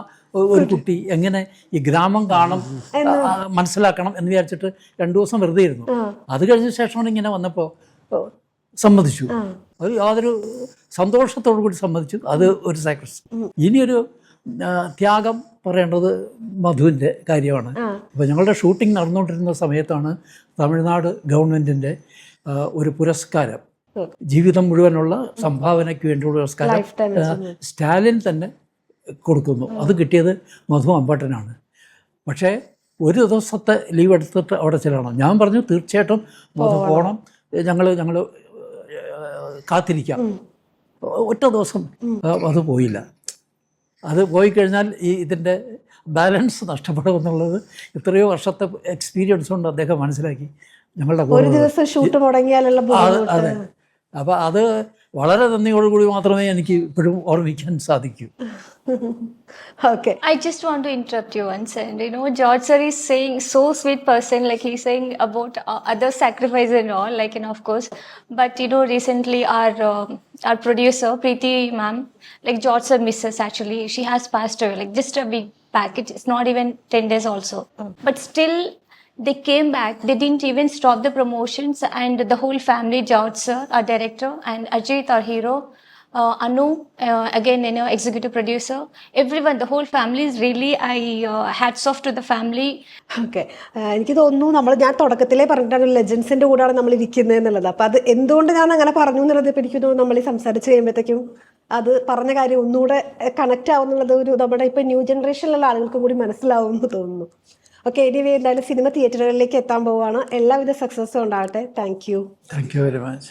ഒരു കുട്ടി എങ്ങനെ ഈ ഗ്രാമം കാണും മനസ്സിലാക്കണം എന്ന് വിചാരിച്ചിട്ട് 2 ദിവസം വെറുതെ ഇരുന്നു. അത് കഴിഞ്ഞ ശേഷമാണ് ഇങ്ങനെ വന്നപ്പോൾ സമ്മതിച്ചു. അത് യാതൊരു സന്തോഷത്തോടു കൂടി സമ്മതിച്ചു. അത് ഒരു സാക്രിഫൈസ്. ഇനിയൊരു ത്യാഗം പറയേണ്ടത് മധുവിൻ്റെ കാര്യമാണ്. അപ്പോൾ ഞങ്ങളുടെ ഷൂട്ടിംഗ് നടന്നുകൊണ്ടിരുന്ന സമയത്താണ് തമിഴ്നാട് ഗവൺമെൻറ്റിൻ്റെ ഒരു പുരസ്കാരം, ജീവിതം മുഴുവനുള്ള സംഭാവനയ്ക്ക് വേണ്ടിയുള്ള പുരസ്കാരം സ്റ്റാലിൻ തന്നെ കൊടുക്കുന്നു. അത് കിട്ടിയത് മധു അമ്പാട്ടനാണ്. പക്ഷേ ഒരു ദിവസത്തെ ലീവ് എടുത്തിട്ട് അവിടെ ചെല്ലണം. ഞാൻ പറഞ്ഞു തീർച്ചയായിട്ടും മധു പോകണം, ഞങ്ങൾ കാത്തിരിക്കാം. ഒറ്റ ദിവസം അത് പോയില്ല. അത് പോയി കഴിഞ്ഞാൽ ഇതിൻ്റെ ബാലൻസ് നഷ്ടപ്പെടുമെന്നുള്ളത് എത്രയോ വർഷത്തെ എക്സ്പീരിയൻസ് കൊണ്ട് അദ്ദേഹം മനസ്സിലാക്കി. ഞങ്ങളുടെ ഒരു ദിവസം ഷൂട്ട് മുടങ്ങിയാലുള്ള അതെ. അപ്പോൾ അത് വളരെ നന്ദിയോടുകൂടി മാത്രമേ എനിക്ക് ഇപ്പോഴും ഓർമ്മിക്കാൻ സാധിക്കൂ. Okay. I just want to interrupt you once, and George sir is saying, so sweet person, like he's saying about other sacrifice and all, like of course, but recently our producer Preeti ma'am, like George sir misses actually, she has passed away like just a week back. It's not even 10 days also, but still they came back. They didn't even stop the promotions, and the whole family, George sir, our director, and Ajit, our hero, Anu, again, executive producer, everyone, the whole family is really, hats off to the family. Okay, എനിക്ക് തോന്നുന്നു ഞാൻ തുടക്കത്തിലേ പറഞ്ഞിട്ടാണ് ലെജൻസിന്റെ കൂടെയാണ് നമ്മൾ ഇരിക്കുന്നത് എന്നുള്ളത്. അപ്പം അത് എന്തുകൊണ്ട് ഞാൻ അങ്ങനെ പറഞ്ഞു എന്നുള്ളത് ഇപ്പം എനിക്ക് തോന്നുന്നു നമ്മൾ ഈ സംസാരിച്ച് കഴിയുമ്പോഴത്തേക്കും അത് പറഞ്ഞ കാര്യം ഒന്നുകൂടെ കണക്റ്റ് ആവുന്നുള്ളത് നമ്മുടെ ഇപ്പം ന്യൂ ജനറേഷനിലുള്ള ആളുകൾക്ക് കൂടി മനസ്സിലാവും എന്ന് തോന്നുന്നു. ഓക്കെ, എനിവേ എന്തായാലും സിനിമ തിയേറ്ററുകളിലേക്ക് എത്താൻ പോവുകയാണ്. എല്ലാവിധ സക്സസ്സും ഉണ്ടാവട്ടെ. Thank you very much.